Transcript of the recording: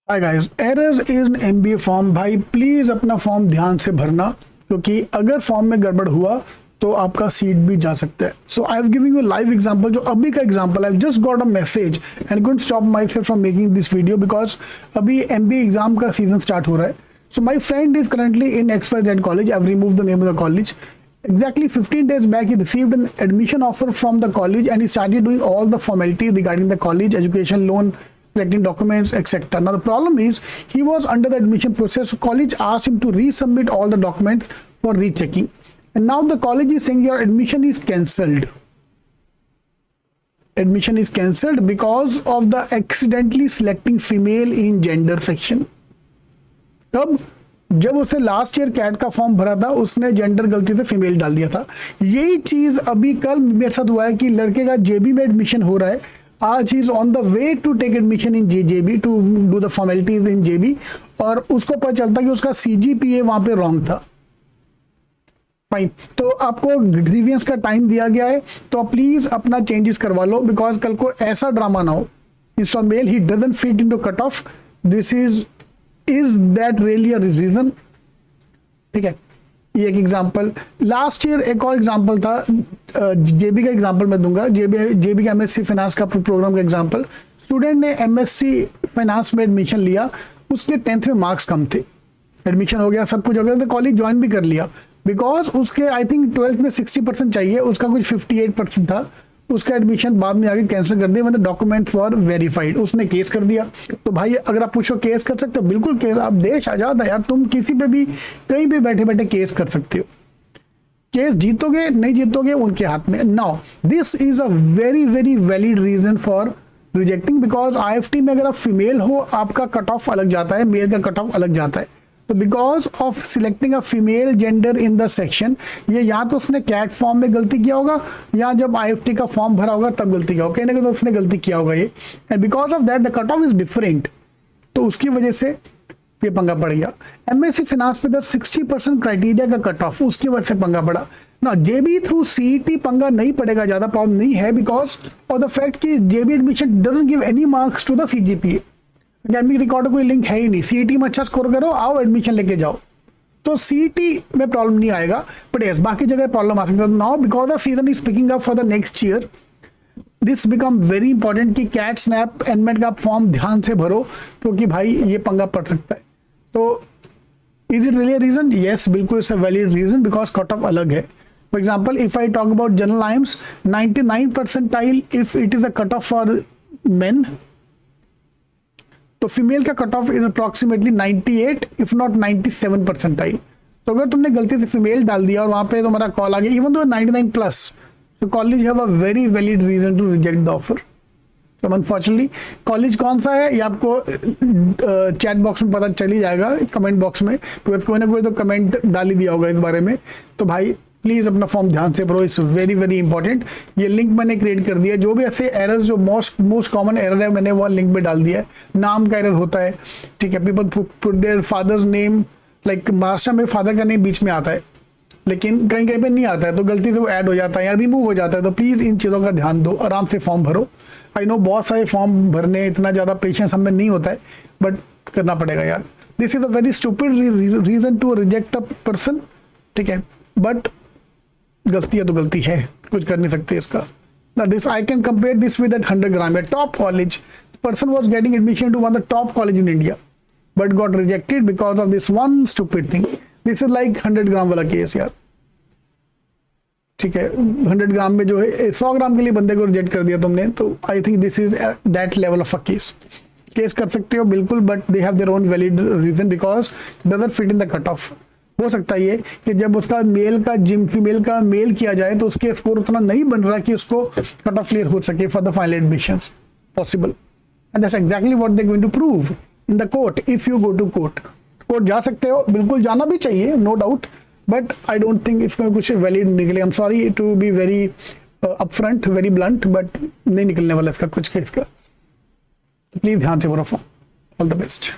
Hi guys, errors in MBA form. भाई please अपना form ध्यान से भरना, क्योंकि अगर फॉर्म में गड़बड़ हुआ तो आपका सीट भी जा सकता है। So I have giving you live example, जो अभी का एग्जांपल है। Just got a message and couldn't stop myself from making this video because अभी एमबीए एग्जाम का सीजन स्टार्ट हो रहा है। So my friend is currently in XYZ college. I have removed the name of the college. Exactly 15 days back, he received an admission offer from the college and he started doing all the formality regarding the college, education loan, collecting documents, etc. Now the problem is he was under the admission process. So college asked him to resubmit all the documents for rechecking, and now the college is saying your admission is cancelled. Admission is cancelled because of the accidentally selecting female in gender section. कब? जब उसने last year cat का form भरा था, उसने gender गलती से female डाल दिया था। यही चीज अभी कल मेरे साथ हुआ है कि लड़के का जेबी में एडमिशन हो रहा है। आज ही is on the way to take admission in JB to do the formalities in JB, और उसको पता चलता कि उसका CGPA वहां पे रॉन्ग था। फाइन, तो आपको ग्रीवियंस का टाइम दिया गया है, तो प्लीज अपना चेंजेस करवा लो, बिकॉज कल को ऐसा ड्रामा ना हो। इंस्टॉल मेल ही doesn't fit into cut off. This is that really a reason? ठीक है, ये एक एग्जांपल। लास्ट ईयर एक और एग्जांपल था, जेबी का एग्जांपल मैं दूंगा। जेबी का MSc फाइनेंस का प्रोग्राम का एग्जांपल। स्टूडेंट ने MSc फाइनेंस में एडमिशन लिया, उसके 10th में मार्क्स कम थे, एडमिशन हो गया, सब कुछ हो गया, तो कॉलेज ज्वाइन भी कर लिया। बिकॉज उसके आई थिंक 12th में 60% चाहिए, उसका कुछ 58% था, उसका एडमिशन बाद में आगे कैंसिल कर दिया। मतलब डॉक्यूमेंट फॉर वेरीफाइड, उसने केस कर दिया। तो भाई अगर आप पूछो केस कर सकते हो, बिल्कुल केस, आप देश आजाद है यार, तुम किसी पे भी कहीं भी बैठे बैठे केस कर सकते हो। केस जीतोगे नहीं जीतोगे उनके हाथ में। Now this is a very very valid reason for rejecting, because IFT में अगर आप फीमेल हो आपका कट ऑफ अलग जाता है, मेल का कट ऑफ अलग जाता है। तो because of selecting a female gender in the section, ये या तो उसने कैट फॉर्म में गलती किया होगा, या जब IFT का फॉर्म भरा होगा तब गलती किया होगा, कहीं ना कहीं तो उसने गलती किया होगा ये। And because of that the cut off is different, तो उसकी वजह से ये पंगा पड़ गया। MSc फाइनेंस में 60% क्राइटेरिया का कट ऑफ, उसकी वजह से पंगा पड़ा ना। जेबी थ्रू CET पंगा नहीं पड़ेगा, ज्यादा प्रॉब्लम नहीं है, बिकॉज ऑफ द फैक्ट कि JB admission doesn't give any marks to the CGPA। Academic record कोई लिंक है ही नहीं। CET में अच्छा स्कोर करो, आओ एडमिशन लेके जाओ, तो CET में प्रॉब्लम नहीं आएगा, बट यस बाकी जगह प्रॉब्लम आ सकता है। Now because the season is picking up for the next year, this become very important कि कैट स्नैप एनमेट का फॉर्म ध्यान से भरो, क्योंकि भाई ये पंगा पड़ सकता है। तो is it really a reason? Yes, बिल्कुल it's a valid reason, because cut off अलग है। For example if I talk about general IIMs, 99 percentile if it is a cut off for men, तो फीमेल का cut off is approximately 98 if not 97 percentile. तो अगर तुमने गलती से female डाल दिया और वहां पे तुम्हारा कॉल आ गया इवन दो 99 प्लस, तो college have a very valid reason to reject the offer. तो अनफॉर्चुनेटली कॉलेज कौन सा है ये आपको चैट बॉक्स में पता चल ही जाएगा, कमेंट बॉक्स में, बिकॉज कोई ना कोई तो कमेंट डाल ही दिया होगा इस बारे में। तो भाई प्लीज अपना फॉर्म ध्यान से भरो, इट्स वेरी वेरी इंपॉर्टेंट। ये लिंक मैंने क्रिएट कर दिया, जो भी ऐसे एरर्स, जो मोस्ट कॉमन एरर है मैंने वो लिंक पे डाल दिया है। नाम का एरर होता है, ठीक है, people put their father's name, like Maharashtra में फादर का नेम बीच में आता है, लेकिन कहीं कहीं पे नहीं आता है, तो गलती से वो ऐड हो जाता है या रिमूव हो जाता है। तो प्लीज इन चीज़ों का ध्यान दो, आराम से फॉर्म भरो। आई नो बहुत सारे फॉर्म भरने, इतना ज़्यादा पेशेंस हमें नहीं होता है, बट करना पड़ेगा यार। This is a very stupid reason to reject a person, ठीक है, बट गलती है तो गलती है, कुछ कर नहीं सकते इसका। Now this I can compare this with that 100 gram, a top college. The person was getting admission to one of the top college in India, but got rejected because of this one stupid thing. This is like 100 gram वाला case यार, ठीक है। 100 ग्राम में जो है 100 ग्राम के लिए बंदे को रिजेक्ट कर दिया तुमने, तो I think this is that level of a case कर सकते हो बिल्कुल, but they have their own valid reason, because doesn't fit in the cut off. हो सकता है ये कि जब उसका मेल का फीमेल का मेल किया जाए तो उसके स्कोर उतना नहीं बन रहा कि उसको कट ऑफ क्लियर हो सके for the final admissions possible, and that's exactly what they going to prove in the court. If you go to court जा सकते हो, बिल्कुल जाना भी चाहिए, no doubt, but I don't think इसमें कुछ वैलिड निकले। I am sorry to be very upfront, very blunt, but नहीं निकलने वाला इसका कुछ केस का। प्लीज ध्यान से भरो। All the best.